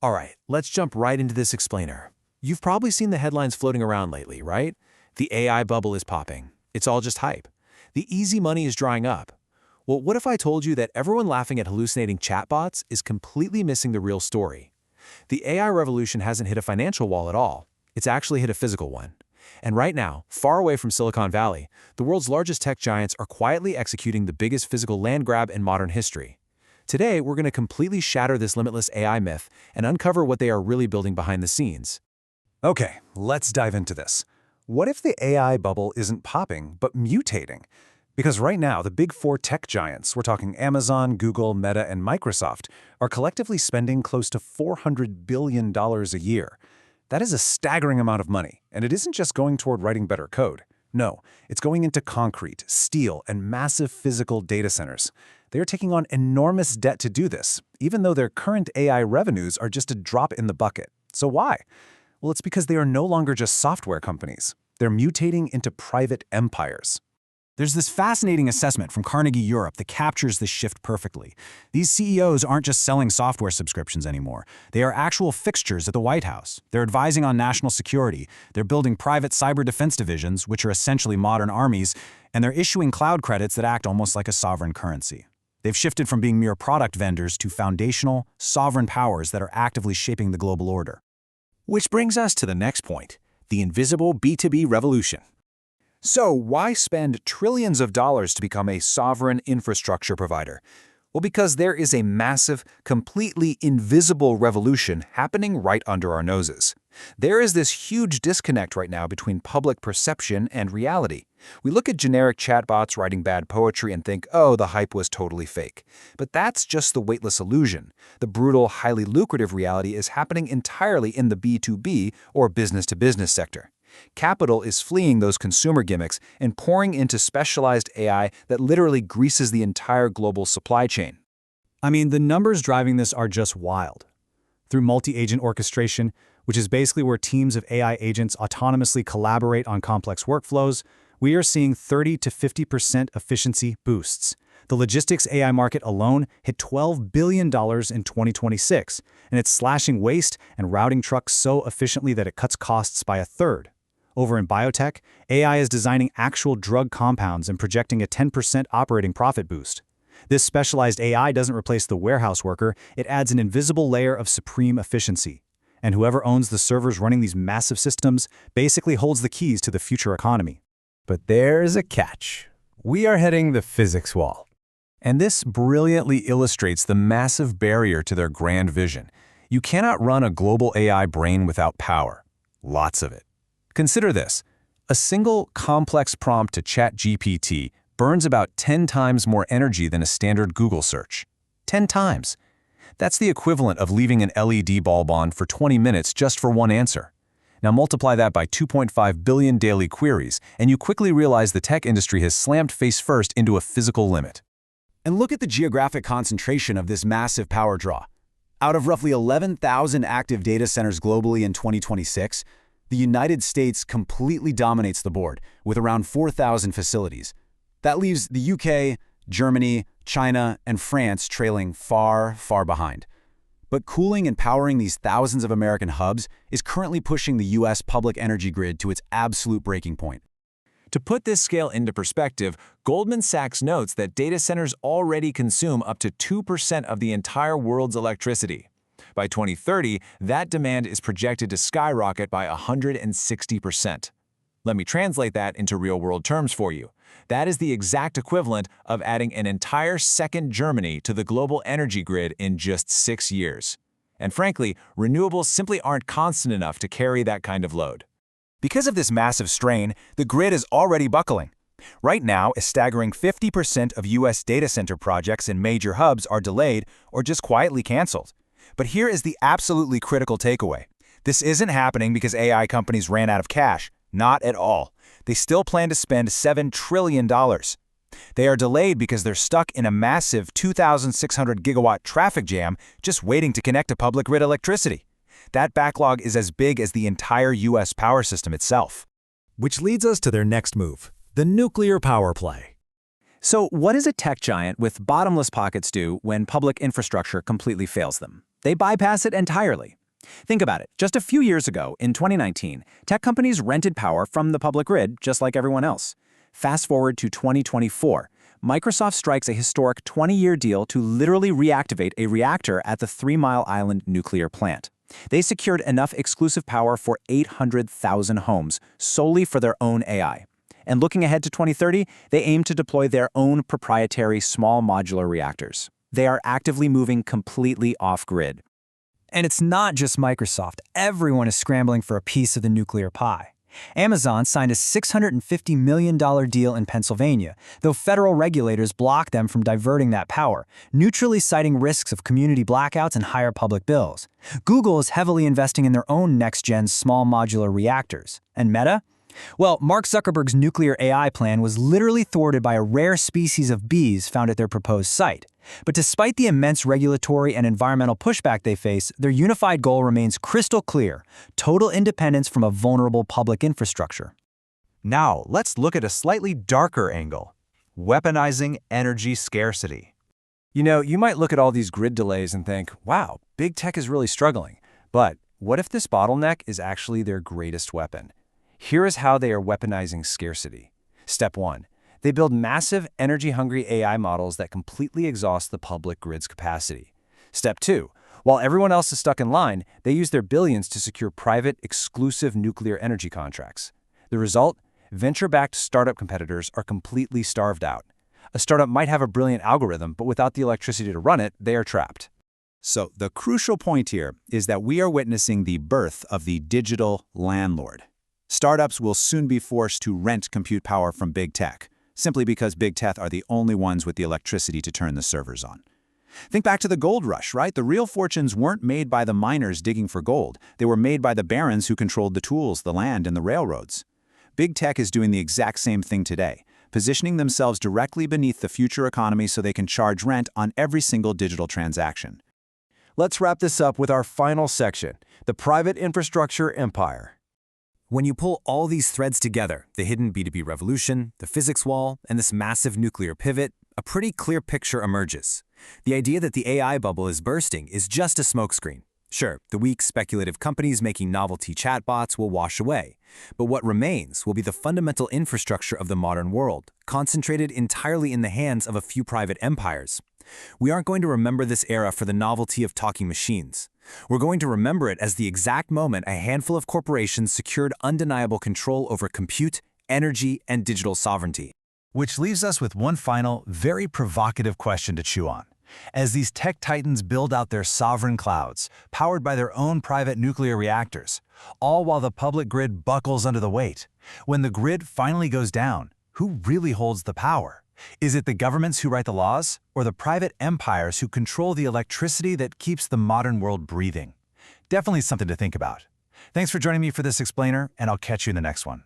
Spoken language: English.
All right, let's jump right into this explainer. You've probably seen the headlines floating around lately, right? The AI bubble is popping. It's all just hype. The easy money is drying up. Well, what if I told you that everyone laughing at hallucinating chatbots is completely missing the real story? The AI revolution hasn't hit a financial wall at all. It's actually hit a physical one. And right now, far away from Silicon Valley, the world's largest tech giants are quietly executing the biggest physical land grab in modern history. Today, we're going to completely shatter this limitless AI myth and uncover what they are really building behind the scenes. Okay, let's dive into this. What if the AI bubble isn't popping, but mutating? Because right now, the big four tech giants, we're talking Amazon, Google, Meta, and Microsoft, are collectively spending close to $400 billion a year. That is a staggering amount of money, and it isn't just going toward writing better code. No, it's going into concrete, steel, and massive physical data centers. They are taking on enormous debt to do this, even though their current AI revenues are just a drop in the bucket. So why? Well, it's because they are no longer just software companies. They're mutating into private empires. There's this fascinating assessment from Carnegie Europe that captures this shift perfectly. These CEOs aren't just selling software subscriptions anymore. They are actual fixtures at the White House. They're advising on national security. They're building private cyber defense divisions, which are essentially modern armies, and they're issuing cloud credits that act almost like a sovereign currency. They've shifted from being mere product vendors to foundational, sovereign powers that are actively shaping the global order. Which brings us to the next point, the invisible B2B revolution. So why spend trillions of dollars to become a sovereign infrastructure provider? Well, because there is a massive, completely invisible revolution happening right under our noses. There is this huge disconnect right now between public perception and reality. We look at generic chatbots writing bad poetry and think, oh, the hype was totally fake. But that's just the weightless illusion. The brutal, highly lucrative reality is happening entirely in the B2B or business-to-business sector. Capital is fleeing those consumer gimmicks and pouring into specialized AI that literally greases the entire global supply chain. I mean, the numbers driving this are just wild. Through multi-agent orchestration, which is basically where teams of AI agents autonomously collaborate on complex workflows, we are seeing 30 to 50% efficiency boosts. The logistics AI market alone hit $12 billion in 2026, and it's slashing waste and routing trucks so efficiently that it cuts costs by a third. Over in biotech, AI is designing actual drug compounds and projecting a 10% operating profit boost. This specialized AI doesn't replace the warehouse worker, it adds an invisible layer of supreme efficiency. And whoever owns the servers running these massive systems basically holds the keys to the future economy. But there's a catch. We are hitting the physics wall. And this brilliantly illustrates the massive barrier to their grand vision. You cannot run a global AI brain without power. Lots of it. Consider this. A single complex prompt to ChatGPT burns about 10 times more energy than a standard Google search. 10 times. That's the equivalent of leaving an LED bulb on for 20 minutes just for one answer. Now multiply that by 2.5 billion daily queries, and you quickly realize the tech industry has slammed face first into a physical limit. And look at the geographic concentration of this massive power draw. Out of roughly 11,000 active data centers globally in 2026, the United States completely dominates the board, with around 4,000 facilities. That leaves the UK, Germany, China, and France trailing far, far behind. But cooling and powering these thousands of American hubs is currently pushing the US public energy grid to its absolute breaking point. To put this scale into perspective, Goldman Sachs notes that data centers already consume up to 2% of the entire world's electricity. By 2030, that demand is projected to skyrocket by 160%. Let me translate that into real-world terms for you. That is the exact equivalent of adding an entire second Germany to the global energy grid in just 6 years. And frankly, renewables simply aren't constant enough to carry that kind of load. Because of this massive strain, the grid is already buckling. Right now, a staggering 50% of US data center projects in major hubs are delayed or just quietly canceled. But here is the absolutely critical takeaway. This isn't happening because AI companies ran out of cash. Not at all. They still plan to spend $7 trillion. They are delayed because they're stuck in a massive 2,600 gigawatt traffic jam just waiting to connect to public grid electricity. That backlog is as big as the entire US power system itself. Which leads us to their next move, the nuclear power play. So what does a tech giant with bottomless pockets do when public infrastructure completely fails them? they bypass it entirely. Think about it. Just a few years ago, in 2019, tech companies rented power from the public grid just like everyone else. Fast forward to 2024, Microsoft strikes a historic 20-year deal to literally reactivate a reactor at the 3 Mile Island nuclear plant. They secured enough exclusive power for 800,000 homes solely for their own AI. And looking ahead to 2030, they aim to deploy their own proprietary small modular reactors. They are actively moving completely off-grid. And it's not just Microsoft. Everyone is scrambling for a piece of the nuclear pie. Amazon signed a $650 million deal in Pennsylvania, though federal regulators blocked them from diverting that power, neutrally citing risks of community blackouts and higher public bills. Google is heavily investing in their own next-gen small modular reactors. And Meta? Well, Mark Zuckerberg's nuclear AI plan was literally thwarted by a rare species of bees found at their proposed site. But despite the immense regulatory and environmental pushback they face, their unified goal remains crystal clear: total independence from a vulnerable public infrastructure. Now, let's look at a slightly darker angle: weaponizing energy scarcity. You might look at all these grid delays and think, wow, big tech is really struggling. But what if this bottleneck is actually their greatest weapon? Here is how they are weaponizing scarcity. Step 1. They build massive, energy-hungry AI models that completely exhaust the public grid's capacity. Step 2. While everyone else is stuck in line, they use their billions to secure private, exclusive nuclear energy contracts. The result? Venture-backed startup competitors are completely starved out. A startup might have a brilliant algorithm, but without the electricity to run it, they are trapped. So the crucial point here is that we are witnessing the birth of the digital landlord. Startups will soon be forced to rent compute power from big tech, simply because big tech are the only ones with the electricity to turn the servers on. Think back to the gold rush, right? The real fortunes weren't made by the miners digging for gold. They were made by the barons who controlled the tools, the land, and the railroads. Big tech is doing the exact same thing today, positioning themselves directly beneath the future economy so they can charge rent on every single digital transaction. Let's wrap this up with our final section: the private infrastructure empire. When you pull all these threads together, the hidden B2B revolution, the physics wall, and this massive nuclear pivot, a pretty clear picture emerges. The idea that the AI bubble is bursting is just a smokescreen. Sure, the weak, speculative companies making novelty chatbots will wash away, but what remains will be the fundamental infrastructure of the modern world, concentrated entirely in the hands of a few private empires. We aren't going to remember this era for the novelty of talking machines. We're going to remember it as the exact moment a handful of corporations secured undeniable control over compute, energy, and digital sovereignty. Which leaves us with one final, very provocative question to chew on. As these tech titans build out their sovereign clouds, powered by their own private nuclear reactors, all while the public grid buckles under the weight, when the grid finally goes down, who really holds the power? Is it the governments who write the laws, or the private empires who control the electricity that keeps the modern world breathing? Definitely something to think about. Thanks for joining me for this explainer, and I'll catch you in the next one.